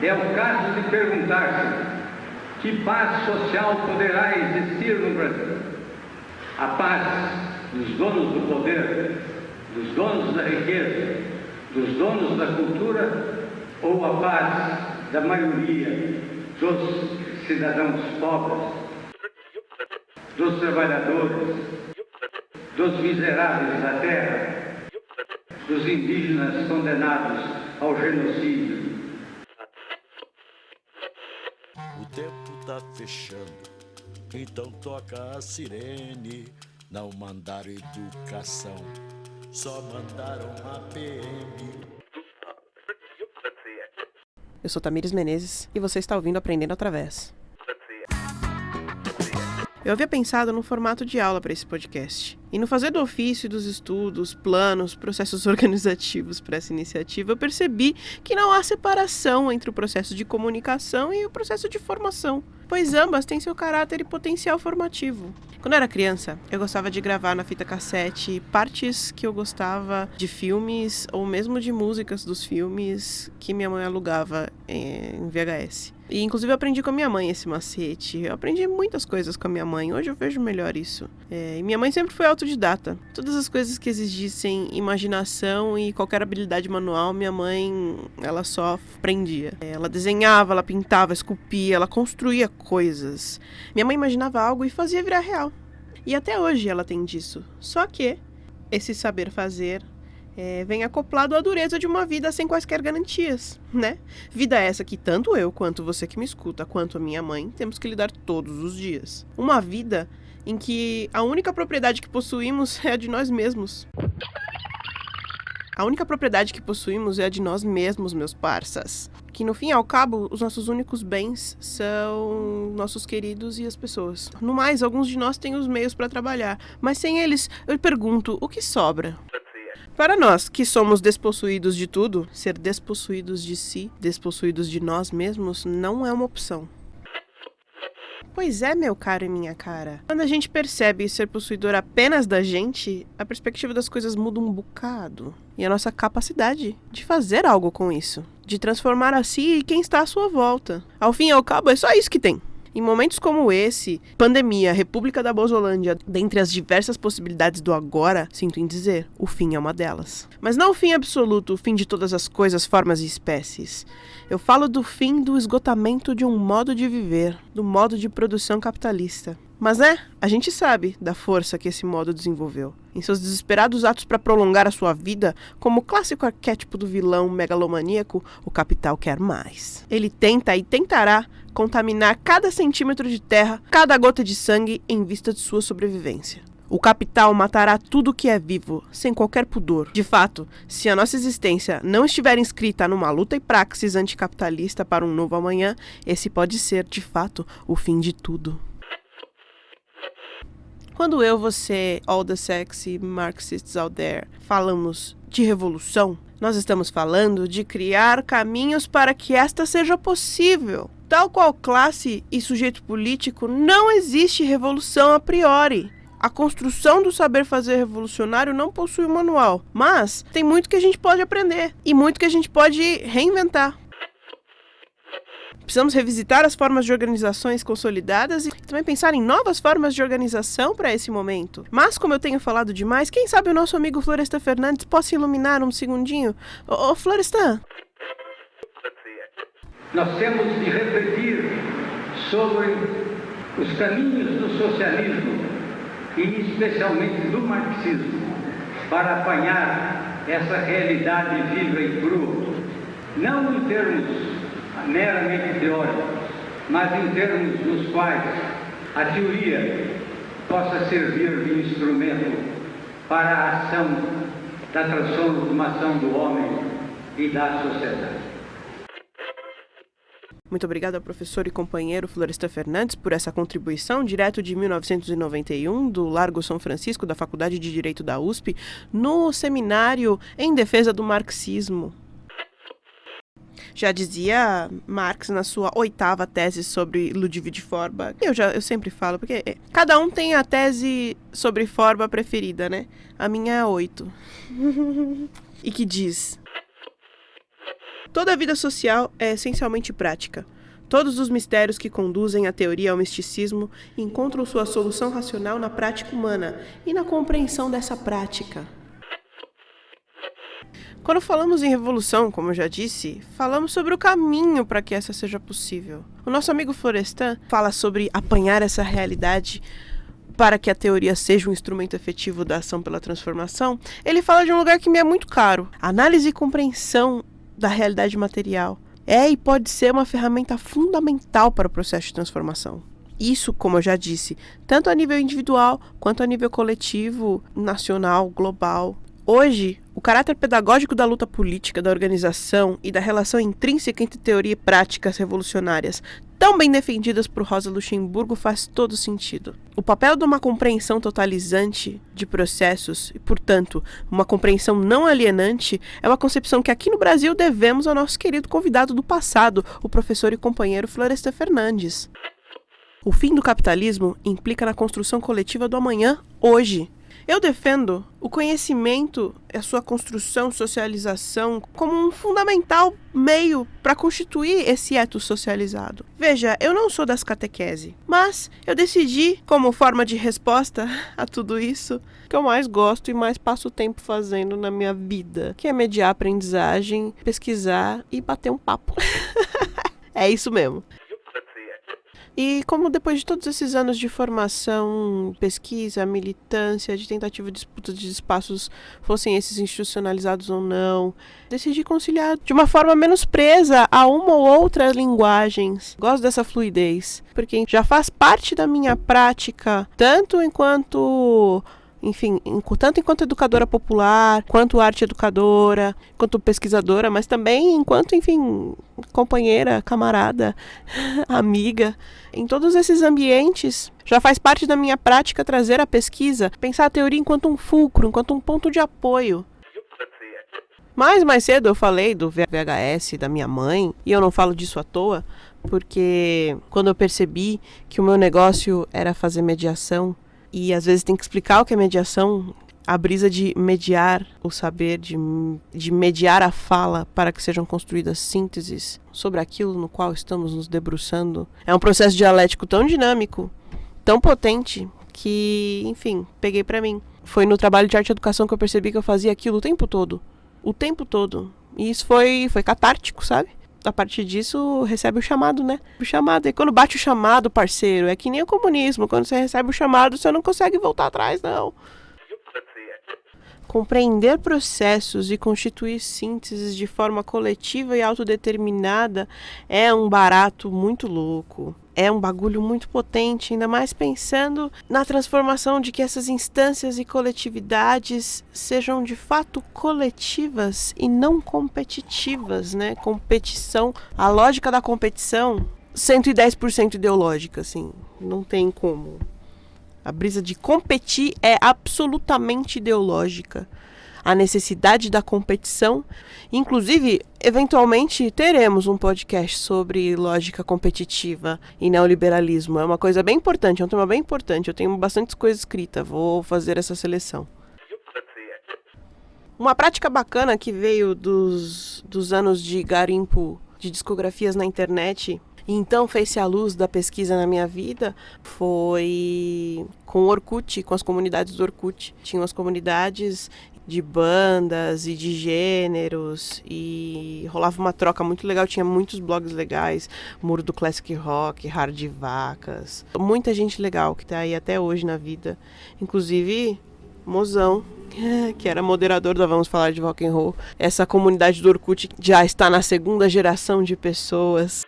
É o caso de perguntar-se que paz social poderá existir no Brasil. A paz dos donos do poder, dos donos da riqueza, dos donos da cultura, ou a paz da maioria dos cidadãos pobres, dos trabalhadores, dos miseráveis da terra, dos indígenas condenados ao genocídio. O tempo tá fechando, então toca a sirene. Não mandaram educação, só mandaram a PM. Eu sou Tamires Menezes e você está ouvindo Aprendendo Através. Eu havia pensado no formato de aula para esse podcast. E no fazer do ofício, dos estudos, planos, processos organizativos para essa iniciativa, eu percebi que não há separação entre o processo de comunicação e o processo de formação, pois ambas têm seu caráter e potencial formativo. Quando eu era criança, eu gostava de gravar na fita cassete partes que eu gostava de filmes ou mesmo de músicas dos filmes que minha mãe alugava em VHS. E inclusive eu aprendi com a minha mãe esse macete. Eu aprendi muitas coisas com a minha mãe. Hoje eu vejo melhor isso. E minha mãe sempre foi autodidata. Todas as coisas que exigissem imaginação e qualquer habilidade manual, minha mãe, ela só aprendia. Ela desenhava, ela pintava, esculpia, ela construía coisas. Minha mãe imaginava algo e fazia virar real. E até hoje ela tem disso. Só que esse saber fazer vem acoplado à dureza de uma vida sem quaisquer garantias, né? Vida essa que tanto eu, quanto você que me escuta, quanto a minha mãe, temos que lidar todos os dias. Uma vida em que a única propriedade que possuímos é a de nós mesmos. A única propriedade que possuímos é a de nós mesmos, meus parças. Que no fim e ao cabo, os nossos únicos bens são nossos queridos e as pessoas. No mais, alguns de nós têm os meios para trabalhar, mas sem eles, eu pergunto, o que sobra? Para nós, que somos despossuídos de tudo, ser despossuídos de si, despossuídos de nós mesmos, não é uma opção. Pois é, meu caro e minha cara. Quando a gente percebe ser possuidor apenas da gente, a perspectiva das coisas muda um bocado. E a nossa capacidade de fazer algo com isso, de transformar a si e quem está à sua volta. Ao fim e ao cabo, é só isso que tem. Em momentos como esse, pandemia, República da Bozolândia, dentre as diversas possibilidades do agora, sinto em dizer, o fim é uma delas. Mas não o fim absoluto, o fim de todas as coisas, formas e espécies. Eu falo do fim do esgotamento de um modo de viver, do modo de produção capitalista. Mas a gente sabe da força que esse modo desenvolveu. Em seus desesperados atos para prolongar a sua vida, como o clássico arquétipo do vilão megalomaníaco, o capital quer mais. Ele tenta e tentará contaminar cada centímetro de terra, cada gota de sangue em vista de sua sobrevivência. O capital matará tudo que é vivo, sem qualquer pudor. De fato, se a nossa existência não estiver inscrita numa luta e praxis anticapitalista para um novo amanhã, esse pode ser, de fato, o fim de tudo. Quando eu, você, all the sexy Marxists out there, falamos de revolução, nós estamos falando de criar caminhos para que esta seja possível. Tal qual classe e sujeito político, não existe revolução a priori. A construção do saber fazer revolucionário não possui um manual, mas tem muito que a gente pode aprender e muito que a gente pode reinventar. Precisamos revisitar as formas de organizações consolidadas e também pensar em novas formas de organização para esse momento. Mas, como eu tenho falado demais, quem sabe o nosso amigo Florestan Fernandes possa iluminar um segundinho? Ô, Florestan! Nós temos de refletir sobre os caminhos do socialismo e especialmente do marxismo para apanhar essa realidade viva e crua, não em termos meramente teóricos, mas em termos nos quais a teoria possa servir de instrumento para a ação da transformação do homem e da sociedade. Muito obrigada ao professor e companheiro Florestan Fernandes por essa contribuição, direto de 1991, do Largo São Francisco, da Faculdade de Direito da USP, no seminário em defesa do marxismo. Já dizia Marx na sua 8ª tese sobre Ludwig Feuerbach. Eu sempre falo, porque cada um tem a tese sobre Feuerbach preferida, né? A minha é 8. E que diz: Toda a vida social é essencialmente prática. Todos os mistérios que conduzem a teoria ao misticismo encontram sua solução racional na prática humana e na compreensão dessa prática. Quando falamos em revolução, como eu já disse, falamos sobre o caminho para que essa seja possível. O nosso amigo Florestan fala sobre apanhar essa realidade para que a teoria seja um instrumento efetivo da ação pela transformação. Ele fala de um lugar que me é muito caro: análise e compreensão da realidade material. É e pode ser uma ferramenta fundamental para o processo de transformação. Isso, como eu já disse, tanto a nível individual quanto a nível coletivo, nacional, global. Hoje, o caráter pedagógico da luta política, da organização e da relação intrínseca entre teoria e práticas revolucionárias, tão bem defendidas por Rosa Luxemburgo, faz todo sentido. O papel de uma compreensão totalizante de processos e, portanto, uma compreensão não alienante é uma concepção que aqui no Brasil devemos ao nosso querido convidado do passado, o professor e companheiro Florestan Fernandes. O fim do capitalismo implica na construção coletiva do amanhã, hoje. Eu defendo o conhecimento e a sua construção, socialização como um fundamental meio para constituir esse ethos socializado. Veja, eu não sou das catequese, mas eu decidi, como forma de resposta a tudo isso, que eu mais gosto e mais passo tempo fazendo na minha vida, que é mediar a aprendizagem, pesquisar e bater um papo. É isso mesmo. E como depois de todos esses anos de formação, pesquisa, militância, de tentativa de disputa de espaços, fossem esses institucionalizados ou não, decidi conciliar de uma forma menos presa a uma ou outra linguagens. Gosto dessa fluidez, porque já faz parte da minha prática, tanto enquanto educadora popular, quanto arte educadora, quanto pesquisadora, mas também enquanto, companheira, camarada, amiga. Em todos esses ambientes, já faz parte da minha prática trazer a pesquisa, pensar a teoria enquanto um fulcro, enquanto um ponto de apoio. Mas mais cedo eu falei do VHS da minha mãe, e eu não falo disso à toa, porque quando eu percebi que o meu negócio era fazer mediação, e às vezes tem que explicar o que é mediação, a brisa de mediar o saber, de mediar a fala para que sejam construídas sínteses sobre aquilo no qual estamos nos debruçando. É um processo dialético tão dinâmico, tão potente, que, peguei pra mim. Foi no trabalho de arte e educação que eu percebi que eu fazia aquilo o tempo todo. O tempo todo. E isso foi catártico, sabe? A partir disso, recebe o chamado, né? O chamado. E quando bate o chamado, parceiro, é que nem o comunismo. Quando você recebe o chamado, você não consegue voltar atrás, não. Compreender processos e constituir sínteses de forma coletiva e autodeterminada é um barato muito louco. É um bagulho muito potente, ainda mais pensando na transformação de que essas instâncias e coletividades sejam de fato coletivas e não competitivas, né? Competição, a lógica da competição, 110% ideológica, não tem como. A brisa de competir é absolutamente ideológica. A necessidade da competição. Inclusive, eventualmente teremos um podcast sobre lógica competitiva e neoliberalismo. É uma coisa bem importante, é um tema bem importante. Eu tenho bastante coisa escrita, vou fazer essa seleção. Uma prática bacana que veio dos anos de garimpo de discografias na internet, e então fez-se a luz da pesquisa na minha vida, foi com o Orkut, com as comunidades do Orkut. Tinham as comunidades de bandas e de gêneros, e rolava uma troca muito legal, tinha muitos blogs legais, Muro do Classic Rock, Hard Vacas, muita gente legal que tá aí até hoje na vida, inclusive Mozão, que era moderador da Vamos Falar de Rock and Roll. Essa comunidade do Orkut já está na segunda geração de pessoas.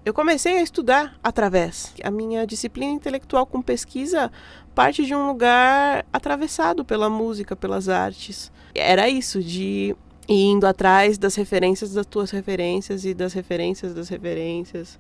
Eu comecei a estudar através. A minha disciplina intelectual com pesquisa parte de um lugar atravessado pela música, pelas artes. Era isso, de ir indo atrás das referências das tuas referências e das referências das referências.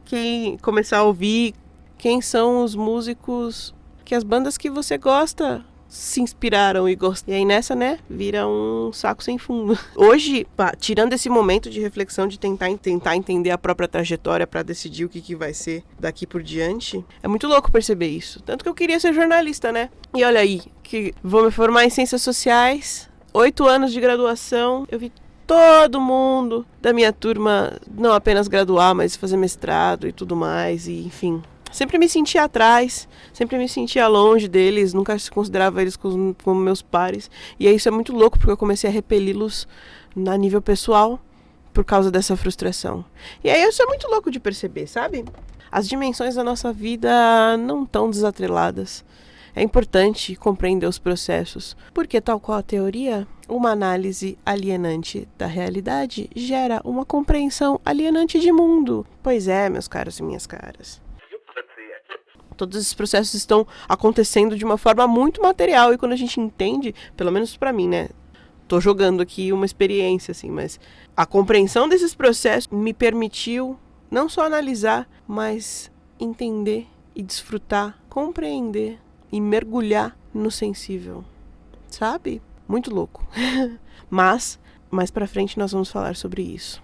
Começar a ouvir quem são os músicos que as bandas que você gosta se inspiraram e gostam. E aí nessa, vira um saco sem fundo. Hoje, tirando esse momento de reflexão, de tentar entender a própria trajetória para decidir o que vai ser daqui por diante, é muito louco perceber isso. Tanto que eu queria ser jornalista, E olha aí, que vou me formar em Ciências Sociais, 8 anos de graduação, eu vi todo mundo da minha turma não apenas graduar, mas fazer mestrado e tudo mais, e enfim. Sempre me sentia atrás, sempre me sentia longe deles, nunca se considerava eles como meus pares. E aí isso é muito louco, porque eu comecei a repeli-los a nível pessoal por causa dessa frustração. E aí isso é muito louco de perceber, sabe? As dimensões da nossa vida não estão desatreladas. É importante compreender os processos, porque tal qual a teoria, uma análise alienante da realidade gera uma compreensão alienante de mundo. Pois é, meus caros e minhas caras. Todos esses processos estão acontecendo de uma forma muito material, e quando a gente entende, pelo menos pra mim, né? Tô jogando aqui uma experiência, assim, mas a compreensão desses processos me permitiu não só analisar, mas entender e desfrutar, compreender e mergulhar no sensível, sabe? Muito louco. Mas, mais pra frente nós vamos falar sobre isso.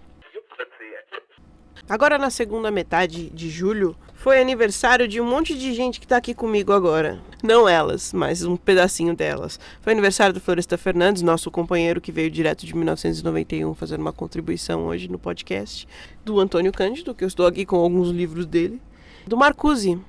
Agora, na segunda metade de julho, foi aniversário de um monte de gente que tá aqui comigo agora. Não elas, mas um pedacinho delas. Foi aniversário do Floresta Fernandes, nosso companheiro que veio direto de 1991 fazendo uma contribuição hoje no podcast. Do Antônio Cândido, que eu estou aqui com alguns livros dele. Do Marcuse.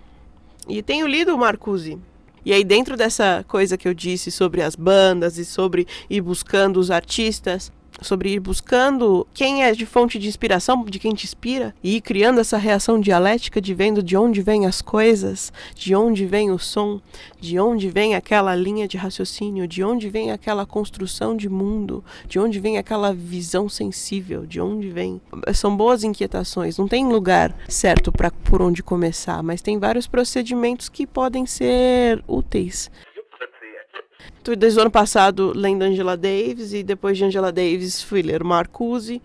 E tenho lido o Marcuse. E aí, dentro dessa coisa que eu disse sobre as bandas e sobre ir buscando os artistas, sobre ir buscando quem é de fonte de inspiração, de quem te inspira, e ir criando essa reação dialética de vendo de onde vêm as coisas, de onde vem o som, de onde vem aquela linha de raciocínio, de onde vem aquela construção de mundo, de onde vem aquela visão sensível, de onde vem... São boas inquietações, não tem lugar certo para por onde começar, mas tem vários procedimentos que podem ser úteis. Desde o ano passado lendo Angela Davis, e depois de Angela Davis fui ler Marcuse.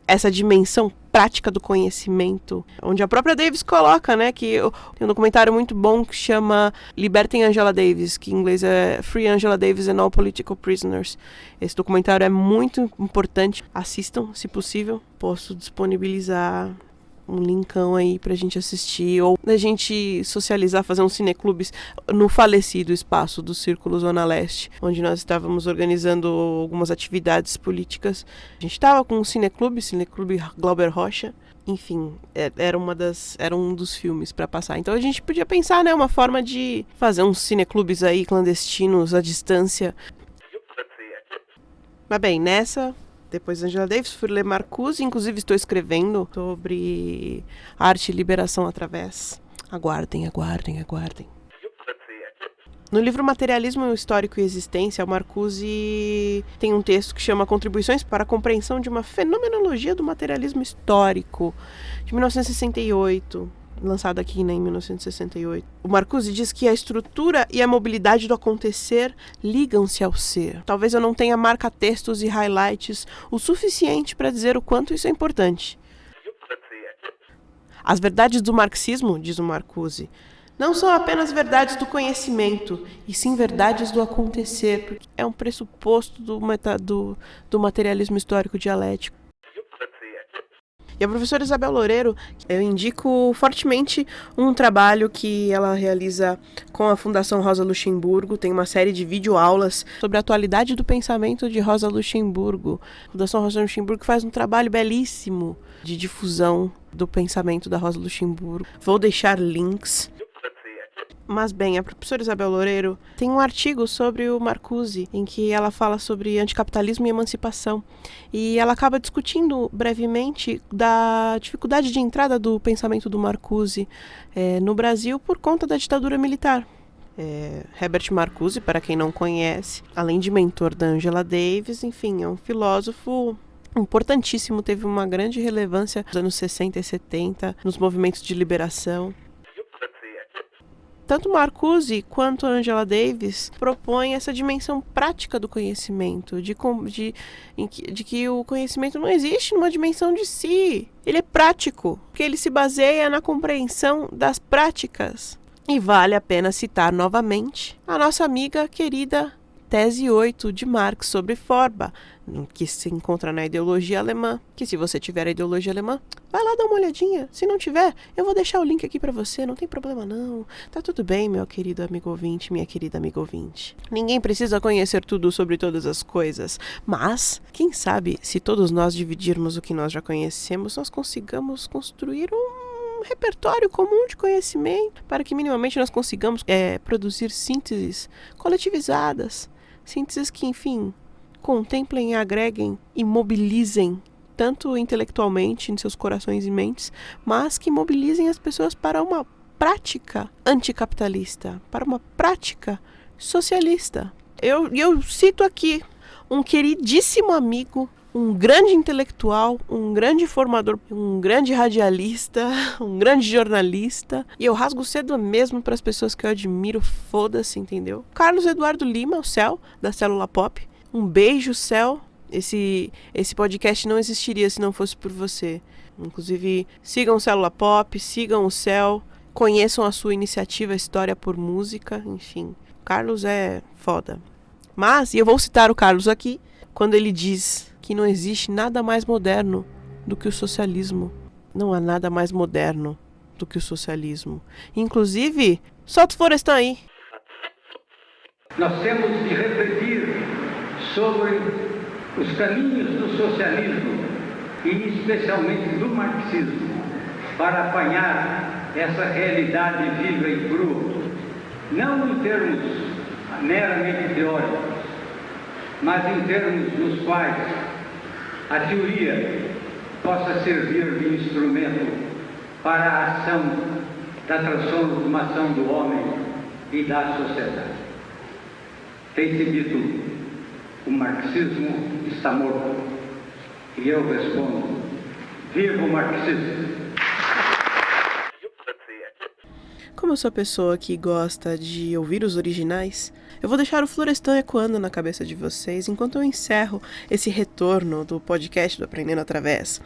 Essa dimensão prática do conhecimento, onde a própria Davis coloca, né, que tem um documentário muito bom que chama Libertem Angela Davis, que em inglês é Free Angela Davis and All Political Prisoners. Esse documentário é muito importante, assistam se possível. Posso disponibilizar um linkão aí pra gente assistir, ou a gente socializar, fazer um cineclubes no falecido espaço do Círculo Zona Leste, onde nós estávamos organizando algumas atividades políticas. A gente estava com um cineclube Glauber Rocha, enfim, era um dos filmes para passar. Então a gente podia pensar, né, uma forma de fazer uns cineclubes aí clandestinos à distância. Mas bem, depois da Angela Davis, fui ler Marcuse, inclusive estou escrevendo sobre arte e liberação através. Aguardem. No livro Materialismo Histórico e Existência, o Marcuse tem um texto que chama Contribuições para a Compreensão de uma Fenomenologia do Materialismo Histórico, de 1968. Lançado aqui, né, em 1968. O Marcuse diz que a estrutura e a mobilidade do acontecer ligam-se ao ser. Talvez eu não tenha marca-textos e highlights o suficiente para dizer o quanto isso é importante. As verdades do marxismo, diz o Marcuse, não são apenas verdades do conhecimento, e sim verdades do acontecer, porque é um pressuposto do materialismo histórico dialético. E a professora Isabel Loureiro, eu indico fortemente um trabalho que ela realiza com a Fundação Rosa Luxemburgo. Tem uma série de videoaulas sobre a atualidade do pensamento de Rosa Luxemburgo. A Fundação Rosa Luxemburgo faz um trabalho belíssimo de difusão do pensamento da Rosa Luxemburgo. Vou deixar links. Mas bem, a professora Isabel Loureiro tem um artigo sobre o Marcuse, em que ela fala sobre anticapitalismo e emancipação. E ela acaba discutindo brevemente da dificuldade de entrada do pensamento do Marcuse no Brasil por conta da ditadura militar. Herbert Marcuse, para quem não conhece, além de mentor da Angela Davis, enfim, é um filósofo importantíssimo, teve uma grande relevância nos anos 60 e 70, nos movimentos de liberação. Tanto Marcuse quanto Angela Davis propõem essa dimensão prática do conhecimento, de que o conhecimento não existe numa dimensão de si. Ele é prático, porque ele se baseia na compreensão das práticas. E vale a pena citar novamente a nossa amiga querida Tese 8 de Marx sobre Feuerbach, que se encontra na ideologia alemã, que se você tiver a ideologia alemã, vai lá dar uma olhadinha. Se não tiver, eu vou deixar o link aqui pra você, não tem problema não. Tá tudo bem, meu querido amigo ouvinte, minha querida amiga ouvinte. Ninguém precisa conhecer tudo sobre todas as coisas, mas, quem sabe, se todos nós dividirmos o que nós já conhecemos, nós consigamos construir um repertório comum de conhecimento para que minimamente nós consigamos produzir sínteses coletivizadas, sínteses que, enfim, contemplem, agreguem e mobilizem tanto intelectualmente em seus corações e mentes, mas que mobilizem as pessoas para uma prática anticapitalista, para uma prática socialista. Eu cito aqui um queridíssimo amigo, um grande intelectual, um grande formador, um grande radialista, um grande jornalista. E eu rasgo cedo mesmo para as pessoas que eu admiro, foda-se, entendeu? Carlos Eduardo Lima, o Céu, da Célula Pop. Um beijo, Céu. Esse podcast não existiria se não fosse por você. Inclusive, sigam Célula Pop, sigam o Céu, conheçam a sua iniciativa História por Música, enfim. Carlos é foda. Mas, e eu vou citar o Carlos aqui, quando ele diz que não existe nada mais moderno do que o socialismo. Não há nada mais moderno do que o socialismo. Inclusive, solta o Florestan aí. Nós temos de refletir sobre os caminhos do socialismo e especialmente do marxismo para apanhar essa realidade viva e crua, não em termos meramente teóricos, mas em termos nos quais a teoria possa servir de instrumento para a ação da transformação do homem e da sociedade. Tem-se dito, o marxismo está morto. E eu respondo, viva o marxismo! Como eu sou a pessoa que gosta de ouvir os originais, eu vou deixar o Florestan ecoando na cabeça de vocês enquanto eu encerro esse retorno do podcast do Aprendendo Através.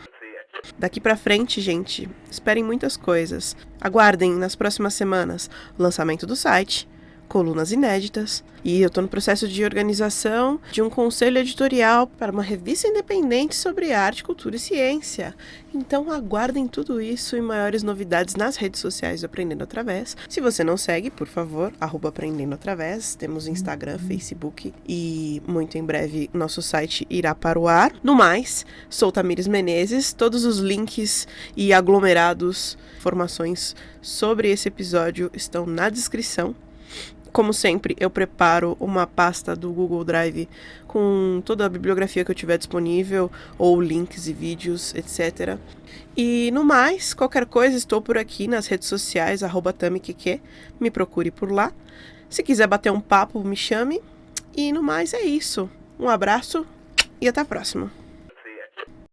Daqui pra frente, gente, esperem muitas coisas. Aguardem nas próximas semanas o lançamento do site, colunas inéditas, e eu tô no processo de organização de um conselho editorial para uma revista independente sobre arte, cultura e ciência. Então aguardem tudo isso e maiores novidades nas redes sociais do Aprendendo Através. Se você não segue, por favor, @Aprendendo Através. Temos Instagram, Facebook e muito em breve nosso site irá para o ar. No mais, sou Tamires Menezes. Todos os links e aglomerados, informações sobre esse episódio estão na descrição. Como sempre, eu preparo uma pasta do Google Drive com toda a bibliografia que eu tiver disponível, ou links e vídeos, etc. E no mais, qualquer coisa, estou por aqui nas redes sociais, @TamiQQ, me procure por lá. Se quiser bater um papo, me chame. E no mais é isso. Um abraço e até a próxima.